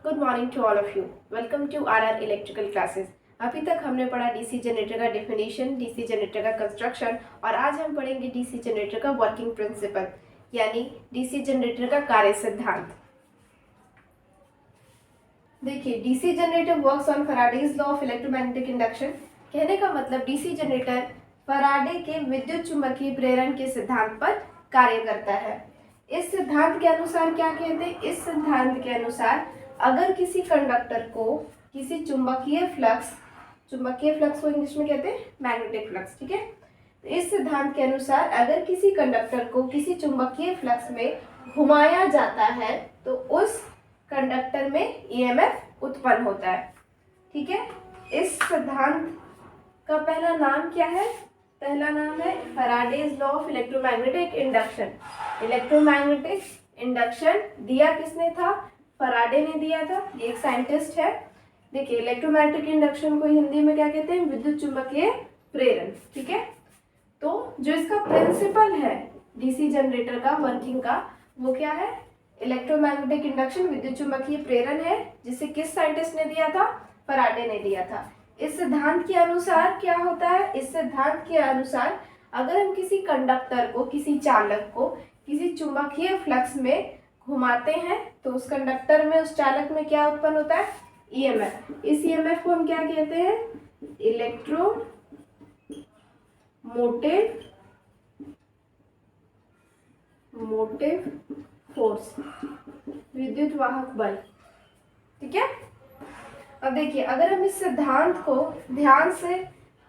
Good morning to all of you. Welcome to our electrical classes. अभी तक हमने पढ़ा डीसी जनरेटर का डेफिनेशन, डीसी जनरेटर का कंस्ट्रक्शन और आज हम पढ़ेंगे डीसी जनरेटर का वर्किंग प्रिंसिपल यानी डीसी जनरेटर का कार्य सिद्धांत। देखिए, DC generator works on Faraday's law of electromagnetic induction. कहने का मतलब डीसी जनरेटर फैराडे के विद्युत चुंबकीय प्रेरण के सिद्धांत पर कार्य करता है। इस सिद्धांत के अनुसार क्या कहते हैं? इस सिद्धांत के अनुसार अगर किसी कंडक्टर को किसी चुंबकीय फ्लक्स को इंग्लिश में कहते हैं मैग्नेटिक फ्लक्स, ठीक है। तो इस सिद्धांत के अनुसार अगर किसी कंडक्टर को किसी चुंबकीय फ्लक्स में घुमाया जाता है तो उस कंडक्टर में ईएमएफ उत्पन्न होता है, ठीक है। इस सिद्धांत का पहला नाम क्या है? पहला नाम है Faraday's law of electromagnetic induction. Electromagnetic induction दिया किसने था? फैराडे ने दिया था। ये एक साइंटिस्ट है। देखिए, इलेक्ट्रोमैग्नेटिक इंडक्शन को हिंदी में क्या कहते हैं? विद्युत चुंबकीय प्रेरण, ठीक है। तो जो इसका प्रिंसिपल है डीसी जनरेटर का वर्किंग का, वो क्या है? इलेक्ट्रोमैग्नेटिक इंडक्शन, विद्युत चुंबकीय प्रेरण है, जिसे किस साइंटिस्ट ने दिया था? फैराडे ने दिया था। इस सिद्धांत के अनुसार क्या होता है? इस सिद्धांत के अनुसार अगर हम किसी कंडक्टर को, किसी चालक को किसी चुंबकीय फ्लक्स में घुमाते हैं तो उस कंडक्टर में, उस चालक में क्या उत्पन्न होता है? ईएमएफ। इस ईएमएफ को हम क्या कहते हैं? इलेक्ट्रोमोटिव फोर्स, विद्युत वाहक बल, ठीक है। अब देखिए, अगर हम इस सिद्धांत को ध्यान से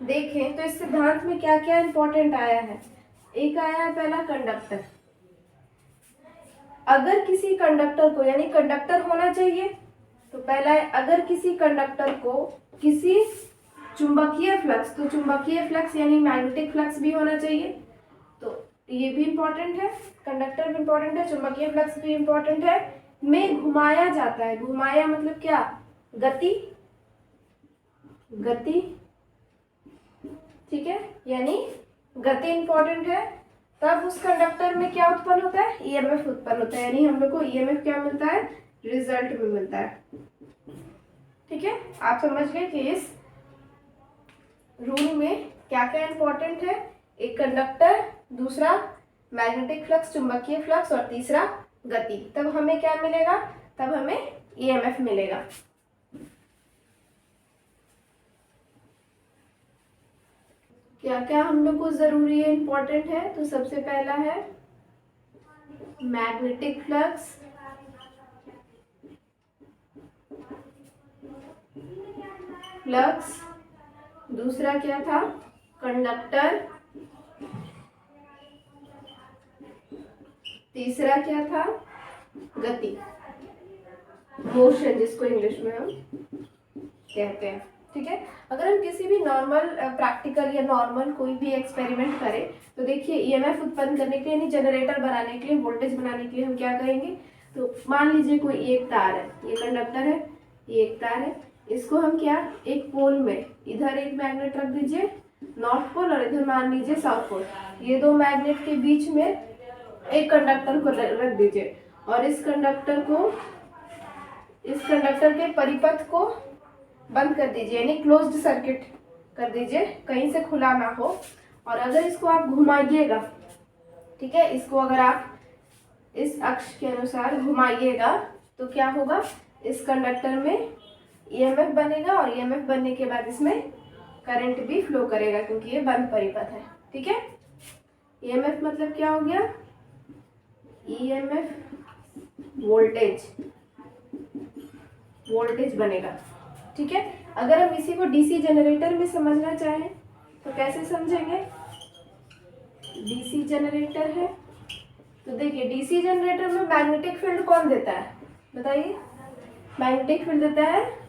देखें तो इस सिद्धांत में क्या क्या इंपॉर्टेंट आया है। एक आया है पहला कंडक्टर। अगर किसी कंडक्टर को, यानी कंडक्टर होना चाहिए, तो पहला है अगर किसी कंडक्टर को किसी चुंबकीय फ्लक्स, तो चुंबकीय फ्लक्स यानी मैग्नेटिक फ्लक्स भी होना चाहिए, तो ये भी इंपॉर्टेंट है। कंडक्टर भी इंपॉर्टेंट है, चुंबकीय फ्लक्स भी इंपॉर्टेंट है। में घुमाया जाता है। घुमाया मतलब क्या? गति, ठीक है, यानी गति इंपॉर्टेंट है। तब उस कंडक्टर में क्या उत्पन्न होता है? ईएमएफ उत्पन्न होता है, यानी हम लोग को ईएमएफ क्या मिलता है? रिजल्ट में मिलता है, ठीक है। आप समझ गए कि इस रूल में क्या क्या इंपॉर्टेंट है? एक कंडक्टर, दूसरा मैग्नेटिक फ्लक्स, चुंबकीय फ्लक्स, और तीसरा गति। तब हमें क्या मिलेगा? तब हमें ईएमएफ मिलेगा। क्या क्या हम लोग को जरूरी है, इंपॉर्टेंट है? तो सबसे पहला है मैग्नेटिक फ्लक्स, दूसरा क्या था? कंडक्टर, तीसरा क्या था? गति, मोशन, जिसको इंग्लिश में हम कहते हैं, ठीक है। अगर हम किसी भी नॉर्मल प्रैक्टिकल या नॉर्मल कोई भी एक्सपेरिमेंट करें तो देखिए, ईएमएफ उत्पन्न करने के लिए, यानी जनरेटर बनाने के लिए, वोल्टेज बनाने के लिए हम क्या करेंगे? तो मान लीजिए कोई एक तार है, ये कंडक्टर है, ये एक तार है, इसको हम क्या, एक पोल में इधर एक मैग्नेट रख दीजिए नॉर्थ पोल, और इधर मान लीजिए साउथ पोल। ये दो मैग्नेट के बीच में एक कंडक्टर को रख दीजिए, और इस कंडक्टर के परिपथ को बंद कर दीजिए, यानी क्लोज्ड सर्किट कर दीजिए, कहीं से खुला ना हो। और अगर इसको आप घुमाइएगा, ठीक है, इसको अगर आप इस अक्ष के अनुसार घुमाइएगा तो क्या होगा? इस कंडक्टर में ईएमएफ बनेगा, और ईएमएफ बनने के बाद इसमें करंट भी फ्लो करेगा, क्योंकि ये बंद परिपथ है, ठीक है। ईएमएफ मतलब क्या हो गया? ईएमएफ वोल्टेज बनेगा, ठीक है। अगर हम इसी को डीसी जनरेटर में समझना चाहें तो कैसे समझेंगे? डीसी जनरेटर है तो देखिए, डीसी जनरेटर में मैग्नेटिक फील्ड कौन देता है? बताइए। मैग्नेटिक फील्ड देता है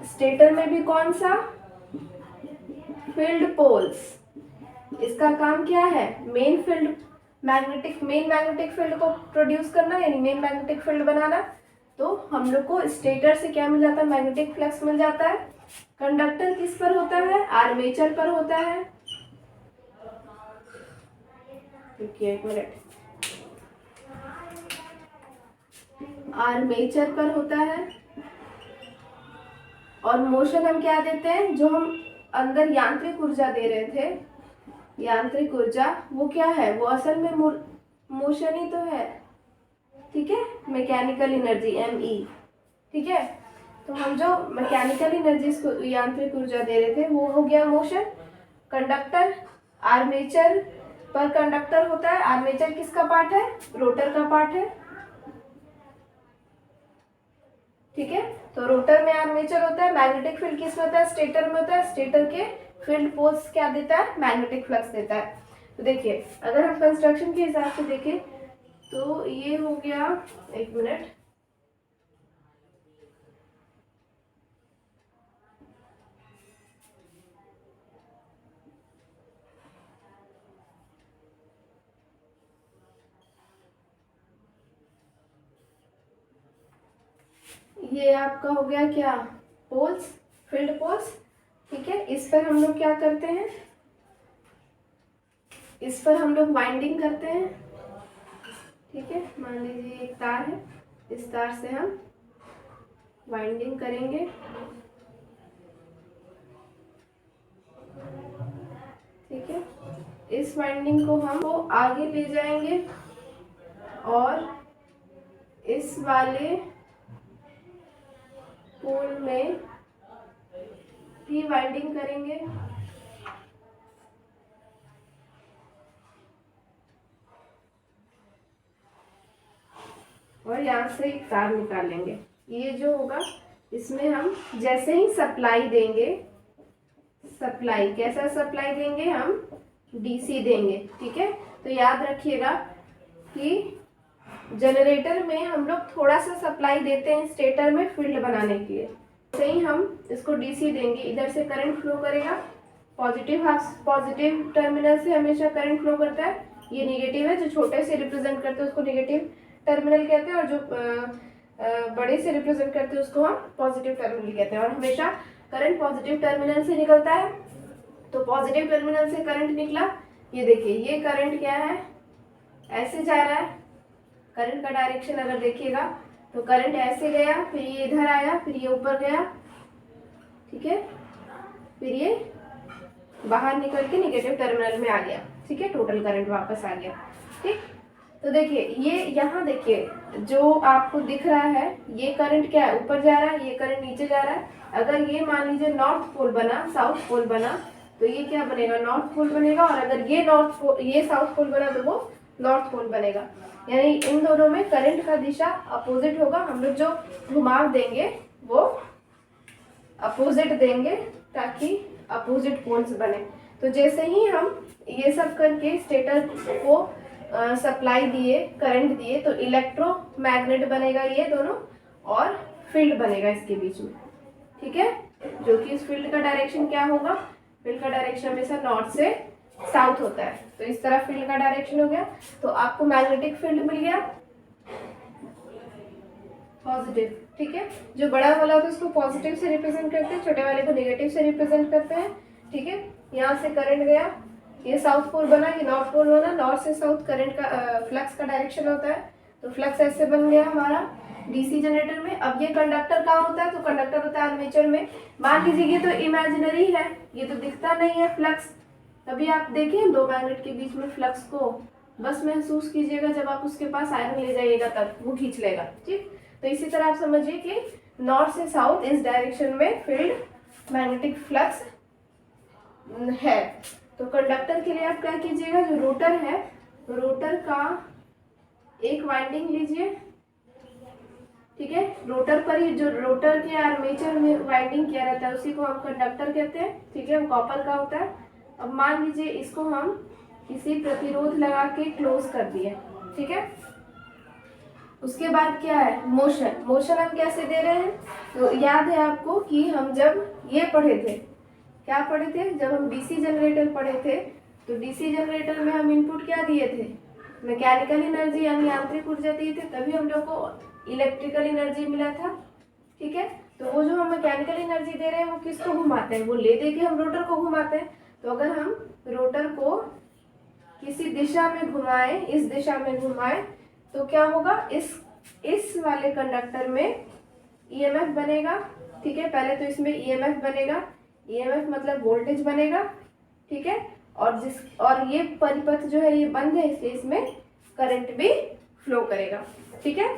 स्टेटर में भी कौन सा? Field poles. इसका काम क्या है? मेन मैग्नेटिक फील्ड को प्रोड्यूस करना, यानी मेन मैग्नेटिक फील्ड बनाना। तो हम लोग को स्टेटर से क्या मिल जाता है? मैग्नेटिक फ्लक्स मिल जाता है। कंडक्टर किस पर होता है? आर्मेचर पर होता है। एक मिनट, आर्मेचर पर होता है। और मोशन हम क्या देते हैं, जो हम अंदर यांत्रिक ऊर्जा दे रहे थे, यांत्रिक ऊर्जा वो क्या है, वो असल में मोशन ही तो है, ठीक है, मैकेनिकल एनर्जी ME, ठीक है। तो हम जो मैकेनिकल एनर्जी को यांत्रिक ऊर्जा दे रहे थे वो हो गया मोशन। कंडक्टर, आर्मेचर पर कंडक्टर होता है। आर्मेचर किसका पार्ट है, रोटर का पार्ट है, ठीक है। तो रोटर में आर्मेचर होता है। मैग्नेटिक फील्ड किस में होता है, स्टेटर में होता है। स्टेटर के फील्ड पोल्स क्या देता है, मैग्नेटिक फ्लक्स देता है। तो देखिए अगर हम कंस्ट्रक्शन के हिसाब से देखें तो ये हो गया, एक मिनट, ये आपका हो गया क्या, पोल्स, फील्ड पोल्स, ठीक है। इस पर हम लोग क्या करते हैं, इस पर हम लोग वाइंडिंग करते हैं, ठीक है। मान लीजिए एक तार है, इस तार से हम वाइंडिंग करेंगे, ठीक है। इस वाइंडिंग को हम आगे ले जाएंगे और इस वाले पोल में भी वाइंडिंग करेंगे, और यहाँ से एक तार निकाल लेंगे। ये जो होगा इसमें हम जैसे ही सप्लाई देंगे, सप्लाई कैसा सप्लाई देंगे, हम DC देंगे, ठीक है। तो याद रखिएगा कि जनरेटर में हम लोग थोड़ा सा सप्लाई देते हैं स्टेटर में फील्ड बनाने के लिए। जैसे ही हम इसको DC देंगे, इधर से करंट फ्लो करेगा, पॉजिटिव टर्मिनल से हमेशा करंट फ्लो करता है। ये नेगेटिव है, जो छोटे से रिप्रेजेंट करते हैं उसको नेगेटिव टर्मिनल कहते हैं, और जो बड़े से रिप्रेजेंट करते हैं उसको हम पॉजिटिव टर्मिनल कहते हैं। और हमेशा करंट पॉजिटिव टर्मिनल से निकलता है। तो पॉजिटिव टर्मिनल से करंट निकला, ये देखिए ये करंट क्या है, ऐसे जा रहा है। करंट का डायरेक्शन अगर देखिएगा तो करंट ऐसे गया, फिर ये इधर आया, फिर ये ऊपर गया, ठीक है, फिर ये बाहर निकल के नेगेटिव टर्मिनल में आ गया, ठीक है, टोटल करंट वापस आ गया, ठीक। तो देखिए ये यहाँ देखिए जो आपको दिख रहा है, ये करंट क्या है, ऊपर जा रहा है, ये करंट नीचे जा रहा है। अगर ये मान लीजिए नॉर्थ पोल बना, साउथ पोल बना, तो ये क्या बनेगा, नॉर्थ पोल बनेगा। और अगर ये साउथ पोल बना तो वो नॉर्थ पोल बनेगा। यानी इन दोनों में करंट का दिशा अपोजिट होगा। हम लोग जो घुमाव देंगे वो अपोजिट देंगे ताकि अपोजिट पोल्स बने। तो जैसे ही हम ये सब करके स्टेटर को सप्लाई दिए, करंट दिए, तो इलेक्ट्रोमैग्नेट बनेगा ये दोनों, और फील्ड बनेगा इसके बीच में, ठीक है। जो कि इस फील्ड का डायरेक्शन क्या होगा, फील्ड का डायरेक्शन हमेशा नॉर्थ से साउथ होता है। तो इस तरह फील्ड का डायरेक्शन हो गया। तो आपको मैग्नेटिक फील्ड मिल गया पॉजिटिव, ठीक है। जो बड़ा वाला होता है उसको पॉजिटिव से रिप्रेजेंट करते हैं, छोटे वाले को नेगेटिव से रिप्रेजेंट करते हैं, ठीक है। यहाँ से करंट गया, ये साउथ पोल बना, ये नॉर्थ पोल बना। नॉर्थ से साउथ करंट का फ्लक्स का डायरेक्शन होता है। तो फ्लक्स ऐसे बन गया हमारा DC जनरेटर में। अब ये कंडक्टर कहाँ होता है, तो कंडक्टर होता है आर्मेचर में। मान लीजिए ये तो इमेजिनरी है, ये तो दिखता नहीं है फ्लक्स। अभी आप देखें दो मैग्नेट के बीच में फ्लक्स को बस महसूस कीजिएगा, जब आप उसके पास आयरन ले जाइएगा तब वो खींच लेगा, ठीक। तो इसी तरह आप समझिए कि नॉर्थ से साउथ इस डायरेक्शन में फील्ड मैग्नेटिक फ्लक्स है। तो कंडक्टर के लिए आप क्या कीजिएगा, जो रोटर है, रोटर का एक वाइंडिंग लीजिए, ठीक है। रोटर पर ही जो रोटर के आर्मेचर में वाइंडिंग किया रहता है उसी को हम कंडक्टर कहते हैं, ठीक है, वो कॉपर का होता है। अब मान लीजिए इसको हम किसी प्रतिरोध लगा के क्लोज कर दिए, ठीक है। उसके बाद क्या है, मोशन। मोशन हम कैसे दे रहे हैं, तो याद है आपको कि हम जब ये पढ़े थे, क्या पढ़े थे, जब हम DC जनरेटर पढ़े थे, तो DC जनरेटर में हम इनपुट क्या दिए थे, मैकेनिकल एनर्जी यानी यांत्रिक ऊर्जा दिए थे, तभी हम लोग को इलेक्ट्रिकल एनर्जी मिला था, ठीक है। तो वो जो हम मैकेनिकल एनर्जी दे रहे हैं वो किसको घुमाते हैं, वो ले दे के हम रोटर को घुमाते हैं। तो अगर हम रोटर को किसी दिशा में घुमाएं, इस दिशा में घुमाएं, तो क्या होगा, इस इस वाले कंडक्टर में ईएमएफ बनेगा, ठीक है। पहले तो इसमें ईएमएफ बनेगा, ईएमएफ मतलब वोल्टेज बनेगा, ठीक है। और ये परिपथ जो है ये बंद है, इसलिए इसमें करंट भी फ्लो करेगा, ठीक है।